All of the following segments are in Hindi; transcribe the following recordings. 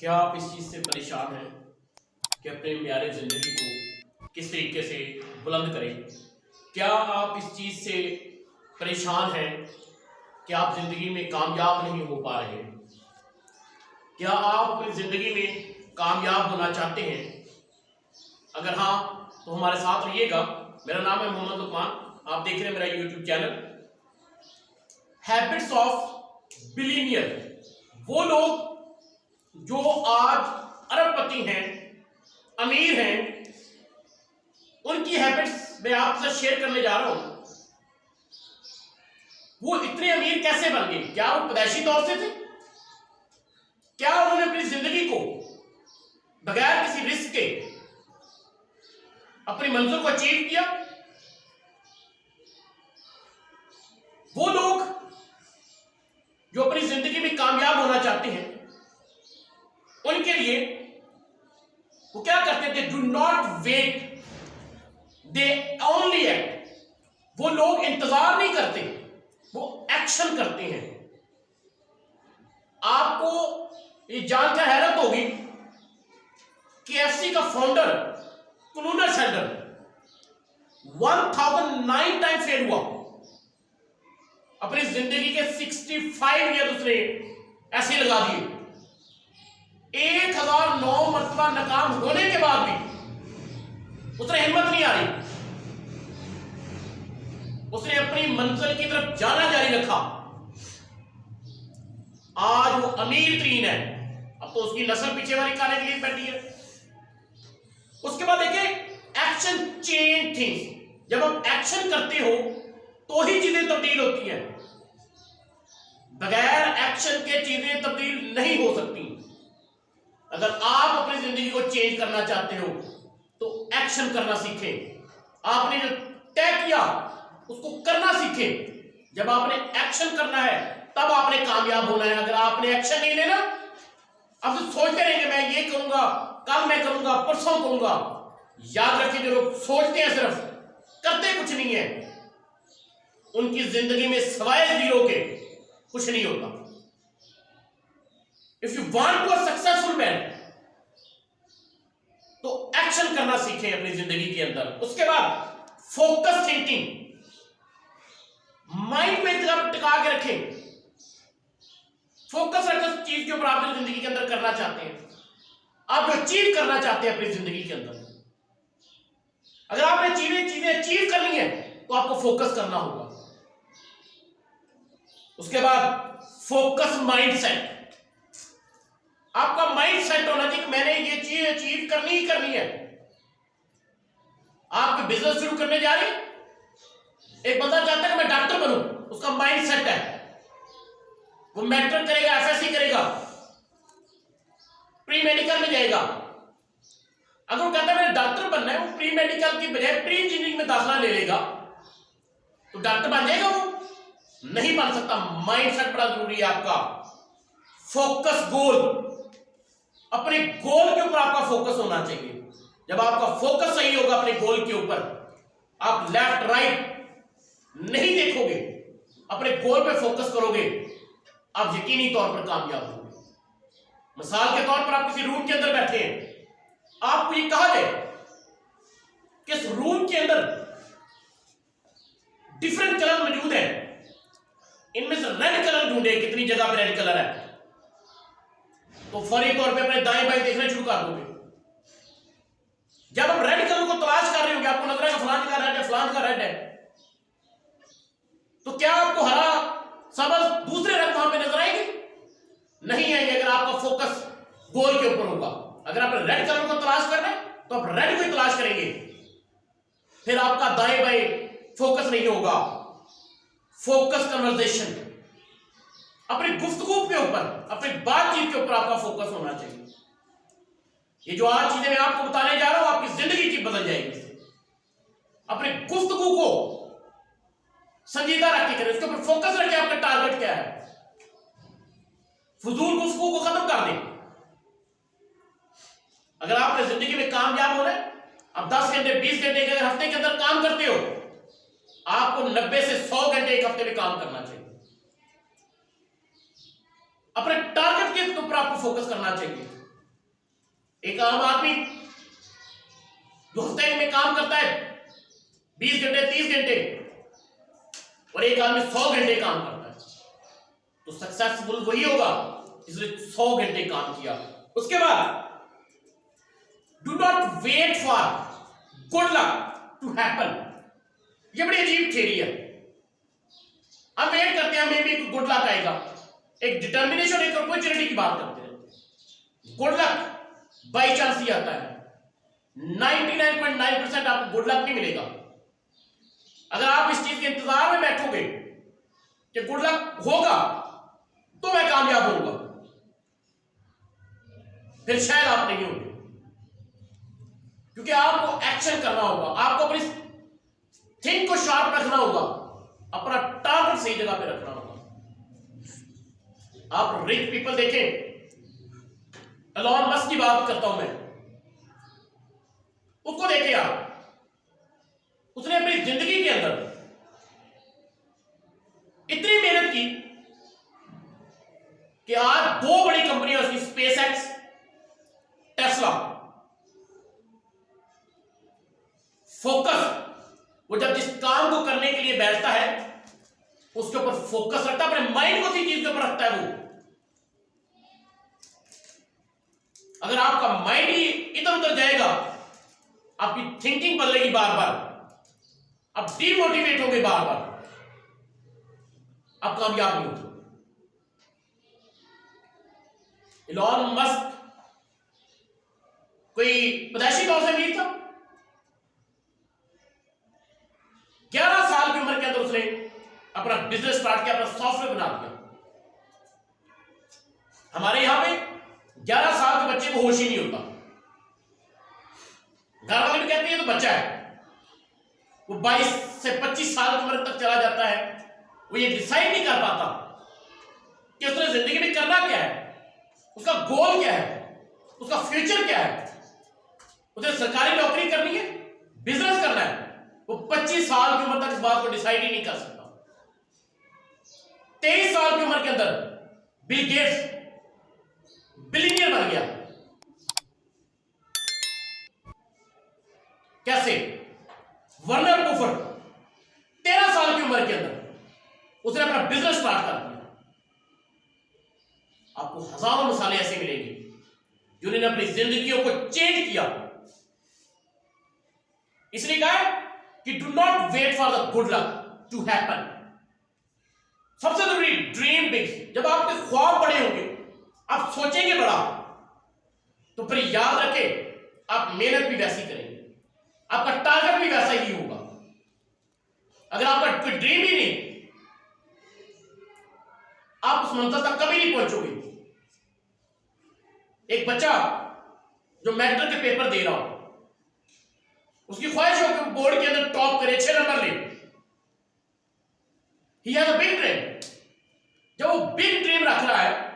क्या आप इस चीज़ से परेशान हैं कि अपने म्यार ज़िंदगी को किस तरीके से बुलंद करें? क्या आप इस चीज़ से परेशान हैं कि आप ज़िंदगी में कामयाब नहीं हो पा रहे? क्या आप अपनी ज़िंदगी में कामयाब होना चाहते हैं? अगर हाँ, तो हमारे साथ रहिएगा। मेरा नाम है मोहम्मद लुकमान, आप देख रहे हैं मेरा YouTube channel habits of billionaire. वो लोग जो आज अरबपति हैं, अमीर हैं, उनकी हैबिट्स मैं आपसे शेयर करने जा रहा हूं। वो इतने अमीर कैसे बन गए? क्या वो पैदाइशी तौर से थे? क्या उन्होंने अपनी जिंदगी को बगैर किसी रिस्क के अपनी मंजिल को अचीव किया? वो लोग जो अपनी जिंदगी में कामयाब होना चाहते हैं, उनके लिए वो क्या करते थे? Do not wait, they only act. वो लोग इंतजार नहीं करते, वो एक्शन करते हैं। आपको ये जानकर हैरत होगी कि KFC का फाउंडर कुलूनर सेंडर 1009 टाइम फेल हुआ। अपनी जिंदगी के 65 ईयर उसने ऐसे लगा दिए। 1009 मरतबा नाकाम होने के बाद भी उसने हिम्मत नहीं आ रही, उसने अपनी मंजिल की तरफ जाना जारी रखा। आज वो अमीर तरीन है। अब तो उसकी नस्ल पीछे वाली खाने के लिए बैठी है। उसके बाद देखिए, एक्शन चेंज थिंग्स। जब आप एक्शन करते हो तो ही चीजें तब्दील होती हैं। बगैर एक्शन के चीजें तब्दील नहीं हो सकती। अगर आप अपनी जिंदगी को चेंज करना चाहते हो तो एक्शन करना सीखें। आपने जो तय किया उसको करना सीखें। जब आपने एक्शन करना है तब आपने कामयाब होना है। अगर आपने एक्शन नहीं लेना, अब तो सोचते रहेंगे मैं ये करूंगा, कल मैं करूंगा, परसों करूंगा। याद रखिए, जो लोग सोचते हैं सिर्फ, करते कुछ नहीं है, उनकी जिंदगी में सवाए जीरो के कुछ नहीं होता। If you want to a successful man, तो एक्शन करना सीखें अपनी जिंदगी के अंदर। उसके बाद फोकस थिंकिंग, माइंड में टिका के रखें। फोकस रखें उस चीज के ऊपर आप जो जिंदगी के अंदर करना चाहते हैं, आप जो अचीव करना चाहते हैं अपनी जिंदगी के अंदर। अगर आपने चीजें अचीव करनी है तो आपको फोकस करना होगा। उसके बाद फोकस माइंडसेट। आपका माइंड सेट होना चाहिए कि मैंने ये चीज अचीव करनी ही करनी है। आप बिजनेस शुरू करने जा रहे हैं, एक बंदा चाहता है कि मैं डॉक्टर बनूं, उसका माइंड सेट है, वो मैट्रिक करेगा, FSC करेगा, प्री मेडिकल में जाएगा। अगर वो कहता है मैंने डॉक्टर बनना है, वो प्री मेडिकल की बजाय प्री इंजीनियरिंग में दाखिला ले लेगा, तो डॉक्टर बन जाएगा? वो नहीं बन सकता। माइंड सेट बड़ा जरूरी है आपका। फोकस गोल, अपने गोल के ऊपर आपका फोकस होना चाहिए। जब आपका फोकस सही होगा अपने गोल के ऊपर, आप लेफ्ट राइट नहीं देखोगे, अपने गोल पे फोकस करोगे, आप यकीनी तौर पर कामयाब होंगे। मिसाल के तौर पर आप किसी रूम के अंदर बैठे हैं, आपको ये कहा जाए कि इस रूम के अंदर डिफरेंट कलर मौजूद है, इनमें से रेड कलर ढूंढे, कितनी जगह पे रेड कलर है, तो फौरी तौर पे अपने दाएं बाएं देखना शुरू कर दोगे। जब आप रेड कलर को तलाश कर रहे होंगे, आपको नजर आएगा फलान का रेड है, फलान का रेड है, तो क्या आपको हरा, सबज, दूसरे रंग वहां पे नजर आएंगे? नहीं आएंगे। अगर आपका फोकस गोल के ऊपर होगा, अगर आपने रेड कलर को तलाश करना है तो आप रेड को ही तलाश करेंगे, फिर आपका दाएं बाएं फोकस नहीं होगा। फोकस कन्वर्सेशन, अपनी गुफ्तगू के ऊपर, अपनी बातचीत के ऊपर आपका फोकस होना चाहिए। ये जो आज चीजें मैं आपको बताने जा रहा हूं, आपकी जिंदगी की बदल जाएगी। अपनी गुफ्तगू को संजीदा रख के करें, उसके ऊपर फोकस रखें। आपका टारगेट क्या है? फजूल गुफ्तगू को खत्म कर दें। अगर आपने जिंदगी में कामयाब होना है, अब 10 घंटे 20 घंटे के हफ्ते के अंदर काम करते हो, आपको 90 से 100 घंटे एक हफ्ते में काम करना चाहिए। अपने टारगेट के ऊपर आपको फोकस करना चाहिए। एक आम आदमी जो हफ्ते में काम करता है 20 घंटे 30 घंटे और एक आदमी 100 घंटे काम करता है, तो सक्सेसफुल वही होगा जिसने 100 घंटे काम किया। उसके बाद do not wait for good luck to happen. ये बड़ी अजीब थ्योरी है। हम वेट करते हैं हमें भी गुड लक आएगा, एक डिटर्मिनेशन एक अपॉर्चुनिटी की बात करते हैं। गुड लक बाई चांस ही आता है, 99.9% आपको गुड लक नहीं मिलेगा। अगर आप इस चीज के इंतजार में बैठोगे कि गुड लक होगा तो मैं कामयाब होऊंगा, फिर शायद आप नहीं होंगे, क्योंकि आपको एक्शन करना होगा, आपको अपनी थिंक को शार्प रखना होगा, अपना टारगेट सही जगह पे रखना होगा। आप रिच पीपल देखें, एलॉन मस्क की बात करता हूं मैं, उसको देखें आप, उसने अपनी जिंदगी के अंदर इतनी मेहनत की कि आज 2 बड़ी कंपनियां उसकी, स्पेस एक्स, टेस्ला। फोकस, वो जब जिस काम को करने के लिए बैठता है उसके ऊपर फोकस रखता है, अपने माइंड को उसी चीज के ऊपर रखता है। वो अगर आपका माइंड ही इधर उधर जाएगा, आपकी थिंकिंग बदलेगी बार बार, आप डीमोटिवेट होंगे बार बार, आप कामयाब नहीं होते। इलॉन मस्क कोई पैदाइशी तौर से अमीर था, 11 साल की उम्र के अंदर उसने अपना बिजनेस स्टार्ट किया, अपना सॉफ्टवेयर बना दिया। हमारे यहां पे 11 साल के बच्चे को होश ही नहीं होता, घर वाले भी कहते हैं तो बच्चा है। वो 22 से 25 साल की उम्र तक चला जाता है, वो ये डिसाइड नहीं कर पाता कि उसने जिंदगी में करना क्या है, उसका गोल क्या है, उसका फ्यूचर क्या है। उसे सरकारी नौकरी करनी है, बिजनेस करना है, वो 25 साल की उम्र तक इस बात को डिसाइड ही नहीं कर सकता। 23 साल की उम्र के अंदर बिल गेट्स बिलियनियर बन गया। कैसे? वर्नर बुफेट 13 साल की उम्र के अंदर उसने अपना बिजनेस स्टार्ट कर दिया। आपको हजारों मिसालें ऐसे मिलेंगी जिन्होंने अपनी जिंदगियों को चेंज किया। इसलिए कहा है कि do not wait for the good luck to happen. सबसे जरूरी, ड्रीम बिग। जब आपके ख्वाब बड़े होंगे, आप सोचेंगे बड़ा, तो फिर याद रखें आप मेहनत भी वैसी करेंगे, आपका टारगेट भी वैसा ही होगा। अगर आपका कोई ड्रीम ही नहीं, आप उस मंजिल तक कभी नहीं पहुंचोगे। एक बच्चा जो मैट्रिक के पेपर दे रहा हो, उसकी ख्वाहिश हो कि बोर्ड के अंदर टॉप करे, 6 नंबर ले। He has a big dream. जब वो बिग ड्रीम रख रहा है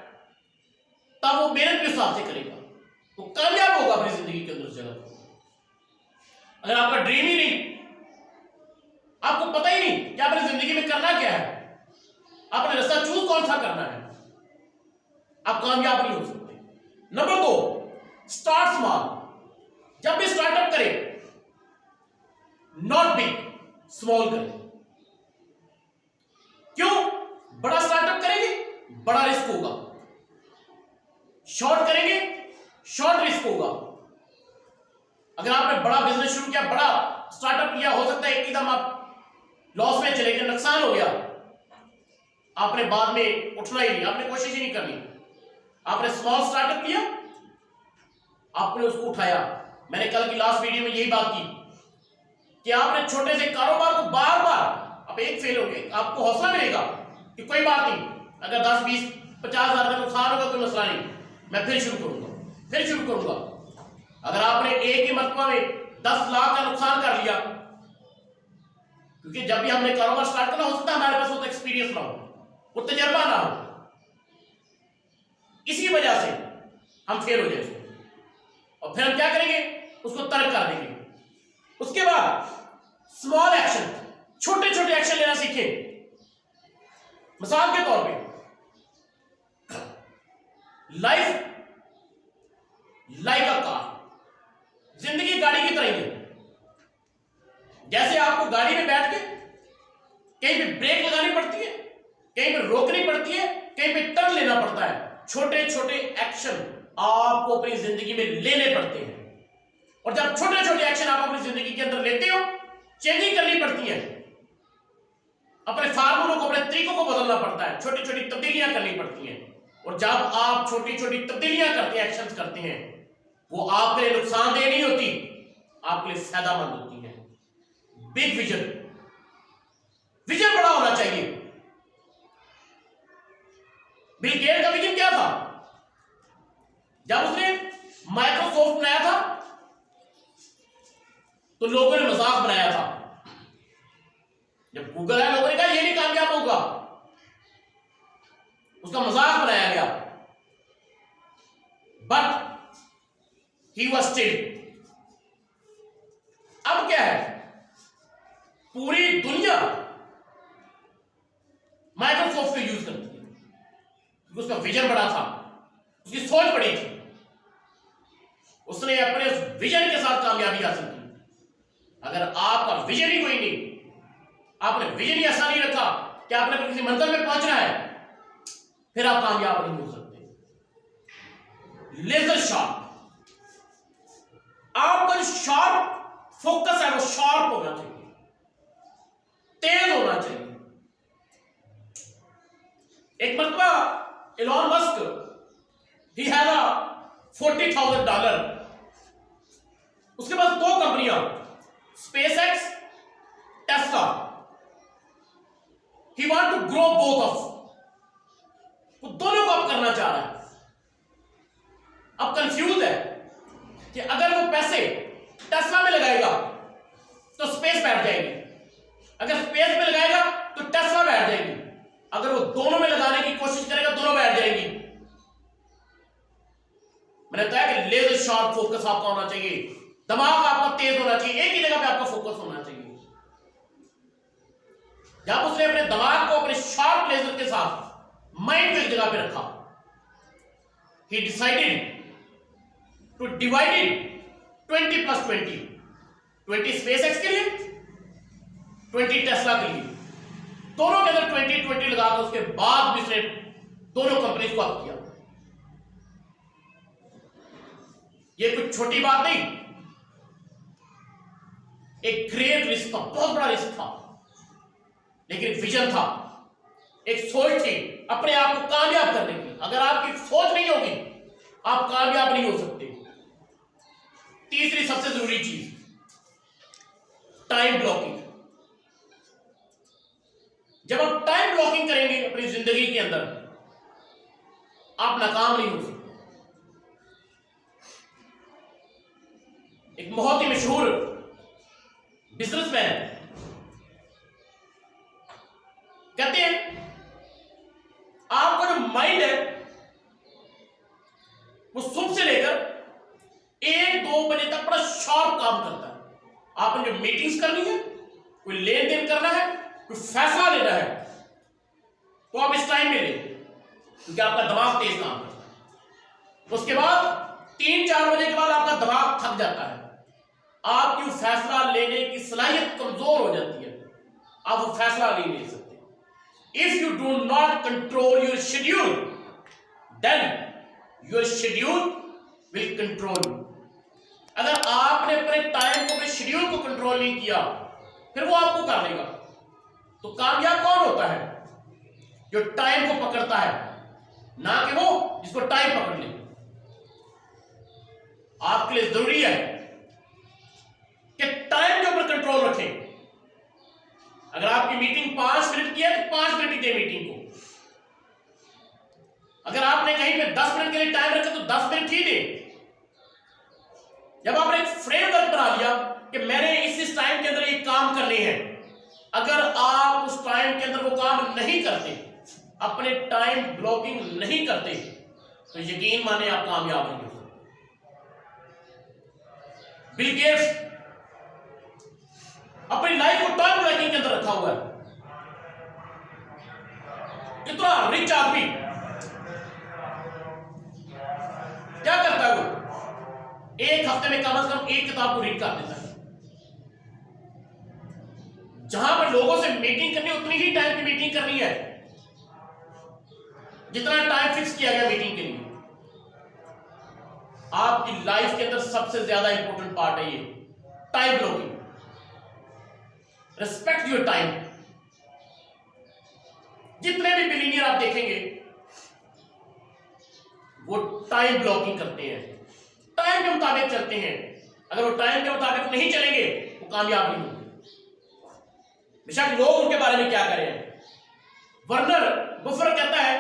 तब वो मेहनत के हिसाब से करेगा, वो कामयाब होगा अपनी जिंदगी के अंदर जगह। अगर आपका ड्रीम ही नहीं, आपको पता ही नहीं कि आपने जिंदगी में करना क्या है, आपने रास्ता चूज कौन सा करना है, आप कामयाब नहीं हो सकते। Number 2, start small. जब भी स्टार्टअप करें, नॉट बिग, स्मॉल करें। क्यों? बड़ा स्टार्टअप करेंगे, बड़ा रिस्क होगा। शॉर्ट करेंगे, शॉर्ट रिस्क होगा। अगर आपने बड़ा बिजनेस शुरू किया, बड़ा स्टार्टअप किया, हो सकता है एकदम आप लॉस में चले गए, नुकसान हो गया, आपने बाद में उठना ही नहीं, आपने कोशिश ही नहीं करनी। आपने स्मॉल स्टार्टअप किया, आपने उसको उठाया। मैंने कल की लास्ट वीडियो में यही बात की कि आपने छोटे से कारोबार को बार बार, आप एक फेल हो गए, आपको हौसला मिलेगा कि कोई बात नहीं, अगर 10, 20, 50 हजार का नुकसान होगा कोई मसला नहीं, मैं फिर शुरू करूंगा, फिर शुरू करूंगा। अगर आपने एक ही मरतबा में 10 लाख का नुकसान कर लिया, क्योंकि जब भी हमने कारोबार स्टार्ट करना, हो सकता है हमारे पास वो एक्सपीरियंस ना हो, वो तजर्बा ना हो, इसी वजह से हम फेल हो जाए, और फिर हम क्या करेंगे, उसको तर्क कर देंगे। उसके बाद स्मॉल एक्शन, छोटे छोटे एक्शन लेना सीखें। मिसाल के तौर पे, लाइफ लाइक अ कार, गाड़ी में बैठ के कहीं पे ब्रेक लगानी पड़ती है, कहीं पे रोकनी पड़ती है, कहीं पे टर्न लेना पड़ता है। छोटे छोटे एक्शन आपको अपनी जिंदगी में लेने पड़ते हैं, और जब छोटे छोटे एक्शन आप अपनी जिंदगी के अंदर लेते हो, चेंजिंग करनी पड़ती है, अपने फार्मूलों को, अपने तरीकों को बदलना पड़ता है, छोटी छोटी तब्दीलियां करनी पड़ती हैं। और जब आप छोटी छोटी तब्दीलियां करते हैं, एक्शंस करते हैं, वो आपके लिए नुकसानदेह नहीं होती, आपके लिए फायदामंद होती है। बिग विजन, विजन बड़ा होना चाहिए। बिल गेट्स का विजन क्या था? जब उसने माइक्रोसॉफ्ट बनाया था तो लोगों ने मजाक बनाया था। जब गूगल आया, लोगों ने कहा ये नहीं कामयाब होगा, उसका मजाक बनाया गया। But he was still. अब क्या है, पूरी दुनिया माइक्रोसॉफ्ट को यूज करती है क्योंकि उसका विजन बड़ा था, उसकी सोच बड़ी थी, उसने अपने उस विजन के साथ कामयाबी हासिल की। अगर आपका विजन ही कोई नहीं, आपने विजन ही ऐसा नहीं रखा कि आपने किसी मंजिल में पहुंचना है, फिर आप कामयाब नहीं हो सकते। लेजर शार्प, आपका जो शार्प फोकस है वो शार्प होना चाहिए, तेज होना चाहिए। एक मरतबा एलॉन मस्क, ही हैड $40,000, उसके पास दो कंपनियां, SpaceX, Tesla. He want to grow both of, वो दोनों को अब करना चाह रहा है। अब कंफ्यूज है कि अगर वो पैसे टेस्ला में लगाएगा तो स्पेस बैठ जाएगी, अगर स्पेस में लगाएगा तो टेस्ला बैठ जाएगी, अगर वो दोनों में लगाने की कोशिश करेगा दोनों बैठ जाएगी। मैंने बताया कि लेजर शार्प फोकस आपका होना चाहिए, दिमाग आपका तेज होना चाहिए, एक ही जगह पे आपका फोकस होना चाहिए। जब उसने अपने दिमाग को अपने शार्प लेजर के साथ माइंड को एक जगह पे रखा, he decided to divide it 20 + 20, 20 SpaceX के लिए, 20 टेस्ला के लिए, दोनों के अंदर 20-20 लगाकर उसके बाद भी उसने दोनों कंपनीज को अप किया। ये कुछ छोटी बात नहीं, एक ग्रेट रिस्क था, बहुत बड़ा रिस्क था, लेकिन एक विजन था, एक सोच थी अपने आप को कामयाब करने की। अगर आपकी सोच नहीं होगी आप कामयाब नहीं हो सकते। तीसरी सबसे जरूरी चीज, टाइम ब्लॉकिंग। जब आप टाइम ब्लॉकिंग करेंगे अपनी जिंदगी के अंदर, आप नाकाम नहीं हो सकते। एक बहुत ही मशहूर बिजनेसमैन कहते हैं आपका जो माइंड है वो सुबह से लेकर 1-2 बजे तक बड़ा शार्प काम करता है। आपने जो मीटिंग्स करनी है, कोई लेन देन करना है, कोई फैसला लेना है, तो आप इस टाइम में लें क्योंकि आपका दिमाग तेज काम करता है। उसके बाद 3-4 बजे के बाद आपका दिमाग थक जाता है, आपकी फैसला लेने की सलाहियत कमजोर हो जाती है, आप वो फैसला नहीं ले सकते। If you do not control your schedule, then your schedule will control you. अगर आपने अपने टाइम को, अपने शेड्यूल को कंट्रोल नहीं किया, फिर वो आपको कर लेगा। तो कामयाब कौन होता है? जो टाइम को पकड़ता है, ना कि वो जिसको टाइम पकड़ ले। आपके लिए जरूरी है कि टाइम के ऊपर कंट्रोल रखें। अगर आपकी मीटिंग 5 मिनट की है तो 5 मिनट ही दे मीटिंग को। अगर आपने कहीं पे 10 मिनट के लिए टाइम रखा तो 10 मिनट ही दे। जब आपने एक फ्रेमवर्क बना लिया कि मैंने इस टाइम के अंदर ये काम करने हैं, अगर आप उस टाइम के अंदर वो काम नहीं करते, अपने टाइम ब्लॉकिंग नहीं करते, तो यकीन माने आप कामयाब नहीं हो सकते। बिल गेट्स अपनी लाइफ को टाइम ब्लॉकिंग के अंदर रखा हुआ है। इतना रिच आदमी क्या करता है? वो एक हफ्ते में कम से कम 1 किताब को रीड कर देता है। से मीटिंग करनी है उतनी ही टाइम की मीटिंग करनी है जितना टाइम फिक्स किया गया मीटिंग के लिए। आपकी लाइफ के अंदर सबसे ज्यादा इंपॉर्टेंट पार्ट है ये time blocking. Respect your time. जितने भी बिलियनियर आप देखेंगे वो टाइम ब्लॉकिंग करते हैं, टाइम के मुताबिक चलते हैं। अगर वो टाइम के मुताबिक नहीं चलेंगे वो कामयाब नहीं होंगे, बेशक लोग उनके बारे में क्या करें। वर्नर बुफर कहता है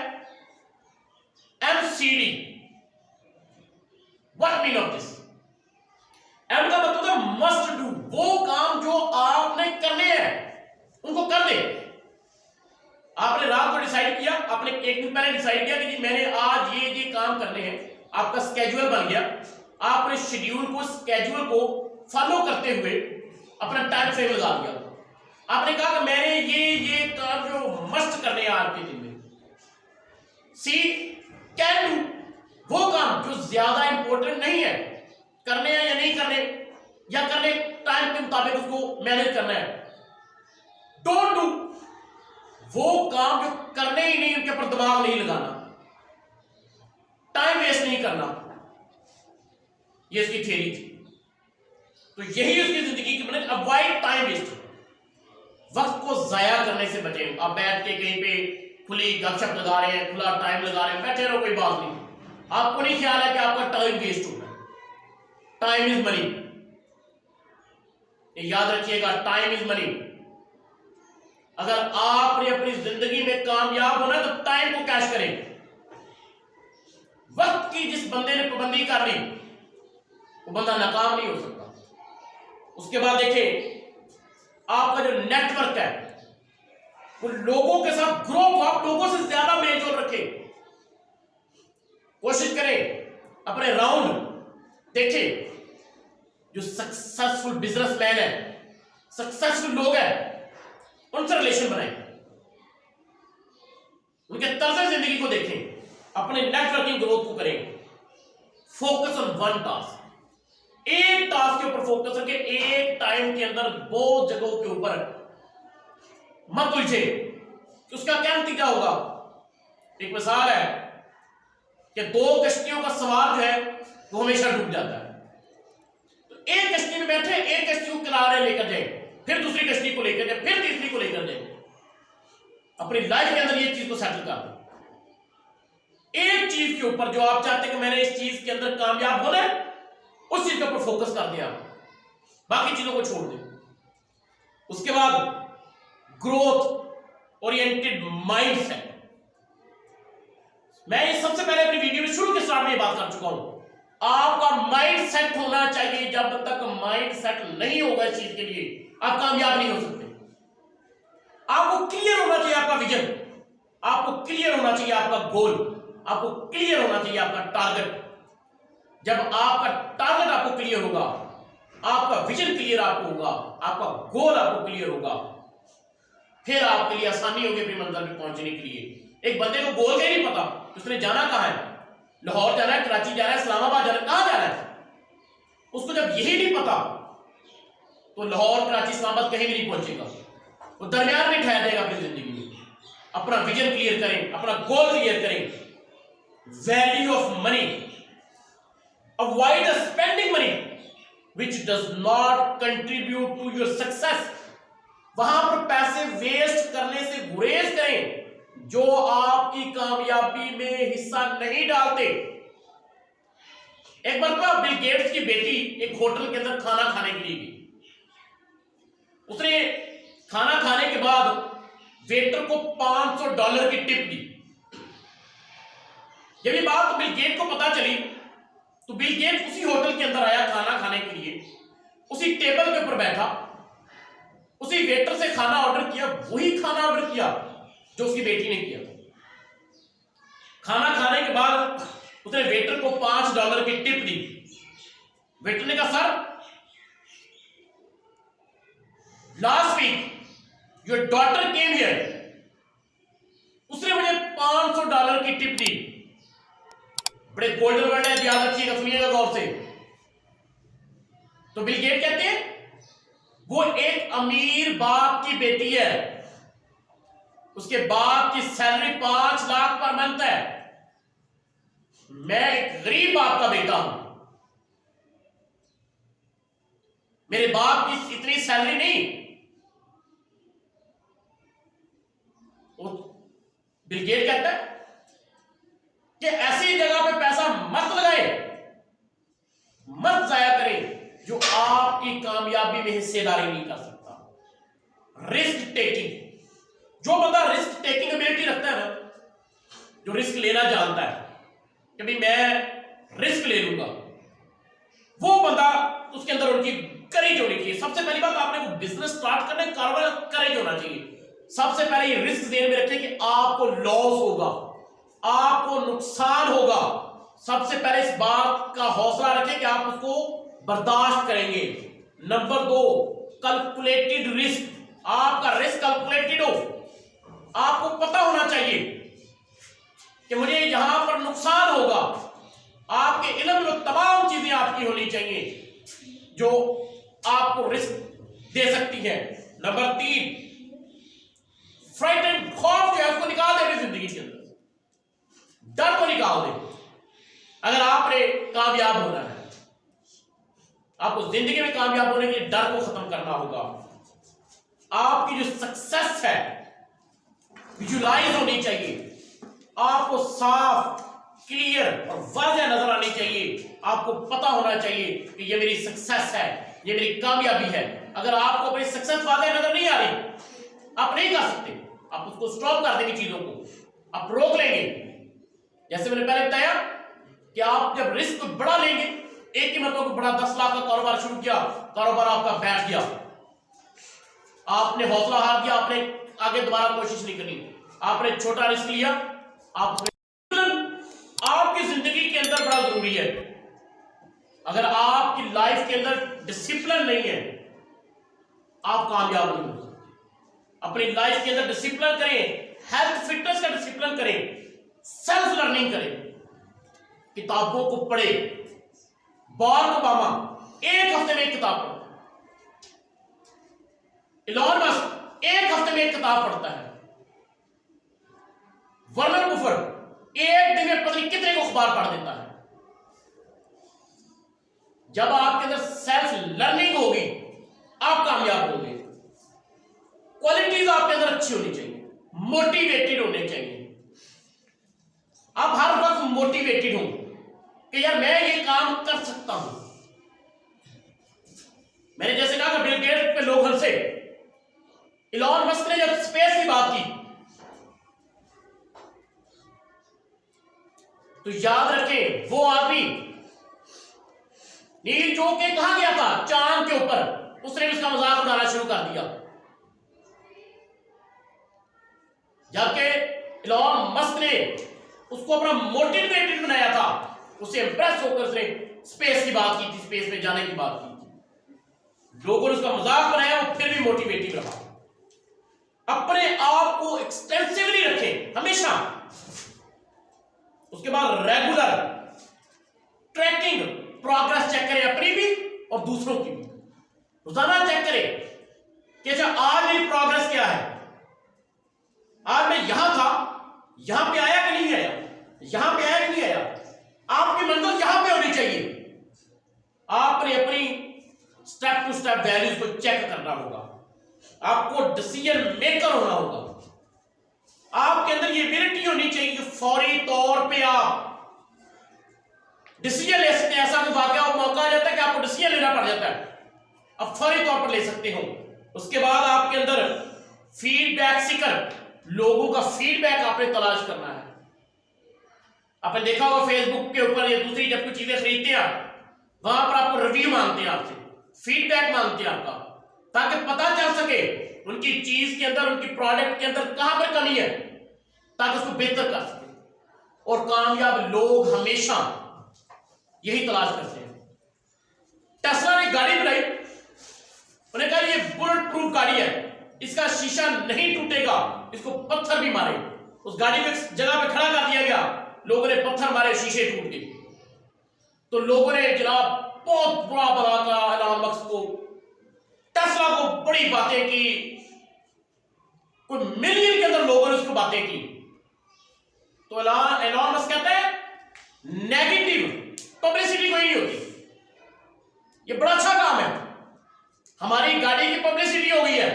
MCD, what mean of this? M का मतलब है मस्ट डू। वो काम जो आपने करने हैं उनको कर दे। आपने रात को डिसाइड किया, आपने एक दिन पहले डिसाइड किया कि जी मैंने आज ये काम करने हैं, आपका स्केड्यूल बन गया। आपने शेड्यूल को, स्केड्यूल को फॉलो करते हुए अपना टाइम फ्रेम लगा दिया। आपने कहा कि मैंने ये काम जो मस्ट करने हैं आपके दिन में, सी कैन डू। वो काम जो ज्यादा इंपॉर्टेंट नहीं है, करने हैं या नहीं करने, या करने टाइम के मुताबिक उसको मैनेज करना है, डोंट डू। वो काम जो करने ही नहीं, उनके ऊपर दिमाग नहीं लगाना, टाइम वेस्ट नहीं करना। ये इसकी थ्योरी थी। तो यही उसकी जिंदगी की बने, अवॉइड टाइम वेस्ट। वक्त को जाया करने से बचें। आप बैठ के कहीं पे खुली गपशप लगा रहे हैं, खुला टाइम लगा रहे हैं, बैठे रहो, कोई बात नहीं। आपको नहीं ख्याल है कि आपका टाइम वेस्ट हो रहा है। टाइम इज मनी, याद रखिएगा, टाइम इज मनी। अगर आपने अपनी जिंदगी में कामयाब होना तो टाइम को कैश करें। वक्त की जिस बंदे ने पाबंदी कर ली वो बंदा नाकाम नहीं हो सकता। उसके बाद देखिए, आपका जो नेटवर्क है वो लोगों के साथ ग्रो हो। आप लोगों से ज्यादा मेलजोल रखें। कोशिश करें अपने राउंड देखिए, जो सक्सेसफुल बिजनेसमैन है, सक्सेसफुल लोग हैं, उनसे रिलेशन बनाएं, उनके तर्ज जिंदगी को देखें, अपने नेटवर्किंग ग्रोथ को करें। Focus on one task. एक टास्क के ऊपर फोकस करके एक टाइम के अंदर बहुत जगहों के ऊपर मत उलझे। उसका क्या नतीजा होगा? एक मिसाल है कि दो कश्तियों का सवार जो है वो हमेशा डूब जाता है। तो एक कश्ती में बैठे, एक कश्ती को किनारे लेकर जाए, फिर दूसरी कश्ती को लेकर जाए, फिर तीसरी को लेकर जाए। अपनी लाइफ के अंदर ये चीज को सेटल कर दो। एक चीज के ऊपर जो आप चाहते हैं कि मैंने इस चीज के अंदर कामयाब होना है, उस चीज के ऊपर फोकस कर दिया, बाकी चीजों को छोड़ दे। उसके बाद ग्रोथ ओरिएंटेड माइंडसेट। मैं ये सबसे पहले अपनी वीडियो में शुरू के स्टार्ट में ये बात कर चुका हूं। आपका माइंड सेट होना चाहिए। जब तक माइंड सेट नहीं होगा इस चीज के लिए, आप कामयाब नहीं हो सकते। आपको क्लियर होना चाहिए आपका विजन, आपको क्लियर होना चाहिए आपका गोल, आपको क्लियर होना चाहिए आपका टारगेट। जब आपका टारगेट आपको क्लियर होगा, आपका विजन क्लियर आपको होगा, आपका गोल आपको क्लियर होगा, फिर आपके लिए आसानी होगी अपनी मंजिल पे पहुंचने के लिए। एक बंदे को गोल का ही नहीं पता उसने जाना कहां है, लाहौर जाना है, कराची जाना है, इस्लामाबाद जाना है, कहां जाना है, उसको जब यही नहीं पता तो लाहौर, कराची, इस्लामाबाद कहीं भी नहीं पहुंचेगा। वो दरमियान में ठहर जाएगा अपनी जिंदगी में। अपना विजन क्लियर करें, अपना गोल क्लियर करें। Value of money. Avoid spending money which does not contribute to your success. वहां पर पैसे वेस्ट करने से गुरेज करें जो आपकी कामयाबी में हिस्सा नहीं डालते। एक मरतबा बिल गेट्स की बेटी एक होटल के अंदर खाना खाने के लिए गई। उसने खाना खाने के बाद वेटर को $500 की टिप दी। जब ये बात बिल गेट को पता चली तो बिल गेट उसी होटल के अंदर आया खाना खाने के लिए, उसी टेबल के ऊपर बैठा, उसी वेटर से खाना ऑर्डर किया, वही खाना ऑर्डर किया जो उसकी बेटी ने किया। खाना खाने के बाद उसने वेटर को $5 की टिप दी। वेटर ने कहा, sir last week your daughter came here, उसने मुझे $500 की टिप दी। बड़े गोल्डन वर्ड है, याद रखिएगा, सुनिएगा गौर से। तो बिल गेट कहते हैं वो एक अमीर बाप की बेटी है, उसके बाप की सैलरी 5 लाख पर मंथ है। मैं एक गरीब बाप का बेटा हूं, मेरे बाप की इतनी सैलरी नहीं। बिल गेट कहता है कि ऐसी जगह पे पैसा मत लगाए, मत जाया करें जो आपकी कामयाबी में हिस्सेदारी नहीं कर सकता। रिस्क टेकिंग, जो बंदा रिस्क टेकिंग एबिलिटी रखता है ना, जो रिस्क लेना जानता है कि भाई मैं रिस्क ले लूंगा, वो बंदा, उसके अंदर उनकी करेज होनी चाहिए। सबसे पहली बात, आपने को बिजनेस स्टार्ट करना है, कारोबार, करेज होना चाहिए। सबसे पहले ये रिस्क ध्यान में रखें कि आपको लॉस होगा, आपको नुकसान होगा। सबसे पहले इस बात का हौसला रखें कि आप उसको बर्दाश्त करेंगे। नंबर 2, कैलकुलेटेड रिस्क, आपका रिस्क कैलकुलेटेड हो। आपको पता होना चाहिए कि मुझे यहां पर नुकसान होगा। आपके इल्म में तमाम चीजें आपकी होनी चाहिए जो आपको रिस्क दे सकती हैं। नंबर 3, फ्राइट एंड खौफ जो है उसको निकाल दे अपनी जिंदगी के अंदर, डर को निकाल दे। अगर आपने कामयाब होना है, आपको जिंदगी में कामयाब होने के लिए डर को खत्म करना होगा। आपकी जो सक्सेस है विजुलाइज होनी चाहिए, आपको साफ, क्लियर और वाज़ेह नजर आनी चाहिए। आपको पता होना चाहिए कि ये मेरी सक्सेस है, ये मेरी कामयाबी है। अगर आपको अपनी सक्सेस वाज़ेह नजर नहीं आ रही, आप नहीं कर सकते, आप उसको स्टॉप कर देंगे, चीजों को आप रोक लेंगे। जैसे मैंने पहले बताया कि आप जब रिस्क बड़ा लेंगे, एक ही मतलब बड़ा 10 लाख का कारोबार शुरू किया, कारोबार आपका बैठ गया, आपने हौसला हार दिया, आपने आगे दोबारा कोशिश नहीं करनी, आपने छोटा रिस्क लिया। आपकी जिंदगी के अंदर बड़ा जरूरी है। अगर आपकी लाइफ के अंदर डिसिप्लिन नहीं है, आप कामयाब नहीं हो सकते। अपनी लाइफ के अंदर डिसिप्लिन करें, हेल्थ फिटनेस का डिसिप्लिन करें, सेल्फ लर्निंग करें, किताबों को पढ़े। बाराक ओबामा एक हफ्ते में एक किताब पढ़ता है, इलॉन मस्क एक हफ्ते में एक किताब पढ़ता है, वॉरेन बफेट एक दिन में पता नहीं कितने को अखबार पढ़ देता है। जब आपके अंदर सेल्फ लर्निंग होगी, आप कामयाब होंगे। क्वालिटीज आपके अंदर अच्छी होनी चाहिए, मोटिवेटेड होने चाहिए। आप हर वक्त मोटिवेटेड हो कि यार मैं ये काम कर सकता हूं। मैंने जैसे कहा कि बिल गेट्स पे लोग हंसे, इलॉन मस्क ने जब स्पेस की बात की तो याद रखें, वो आदमी नील जो के कहां गया था, चांद के ऊपर, उसने भी उसका मजाक उड़ाना शुरू कर दिया। जबकि इलॉन मस्क ने उसको अपना मोटिवेटेड बनाया था, उसे इंप्रेस होकर उसने स्पेस की बात की थी, स्पेस में जाने की बात की थी। लोगों ने उसका मजाक बनाया, वो फिर भी मोटिवेटेड रहा। अपने आप को एक्सटेंसिवली रखें हमेशा। उसके बाद रेगुलर ट्रैकिंग, प्रोग्रेस चेक करें, अपनी भी और दूसरों की भी। रोजाना चेक करें कि अच्छा आज मेरी प्रोग्रेस क्या है, आज मैं यहां था, यहां पे आया कि नहीं आया, यहां पे आया कि नहीं आया। आपकी मंजिल यहां पे होनी चाहिए। आपने अपनी स्टेप टू स्टेप वैल्यूज को चेक करना होगा, आपको डिसीजन मेकर होना होगा। आपके अंदर ये एबिलिटी होनी चाहिए कि फौरी तौर पे आप डिसीजन ले सकते हैं। ऐसा कोई वाकया और मौका आ जाता है कि आपको डिसीजन लेना पड़ जाता है, आप फौरी तौर पर ले सकते हो। उसके बाद आपके अंदर फीडबैक सीकर, लोगों का फीडबैक आपने तलाश करना है। आपने देखा होगा फेसबुक के ऊपर या दूसरी जब कुछ चीजें खरीदते हैं आप, वहां पर आपको रिव्यू मांगते हैं, आपसे फीडबैक मांगते हैं आपका, ताकि पता चल सके उनकी चीज के अंदर, उनकी प्रोडक्ट के अंदर कहां पर कमी है, ताकि उसको बेहतर कर सके। और कामयाब लोग हमेशा यही तलाश करते हैं। टेस्ला ने गाड़ी बनाई, उन्हें कहा ये बुलेट प्रूफ गाड़ी है, इसका शीशा नहीं टूटेगा, इसको पत्थर भी मारे। उस गाड़ी को एक जगह पे खड़ा कर दिया गया, लोगों ने पत्थर मारे, शीशे टूट गए। तो लोगों ने जनाब बहुत बुरा बना कहा इलॉन मस्क को, टेस्ला को बड़ी बातें की, कोई मिलियन के अंदर लोगों ने उसको बातें की, तो एलॉन मस्क कहता है नेगेटिव पब्लिसिटी कोई नहीं होती। ये बड़ा अच्छा काम है। हमारी गाड़ी की पब्लिसिटी हो गई है,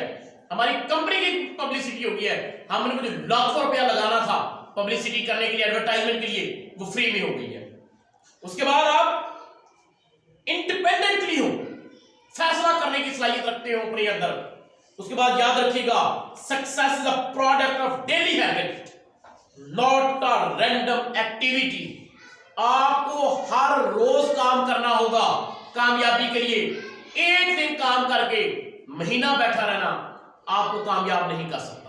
हमारी कंपनी की पब्लिसिटी हो गई है, हमने मुझे लाखों रुपया लगाना था पब्लिसिटी करने के लिए, एडवर्टाइजमेंट के लिए, वो फ्री में हो गई है। उसके बाद आप इंडिपेंडेंटली हो, फैसला करने की सलाहियत रखते हो अपने अंदर। उसके बाद याद रखिएगा, success is a product of daily habit, not a random activity. आपको हर रोज काम करना होगा कामयाबी के लिए। एक दिन काम करके महीना बैठा रहना आपको कामयाब नहीं कर सकता।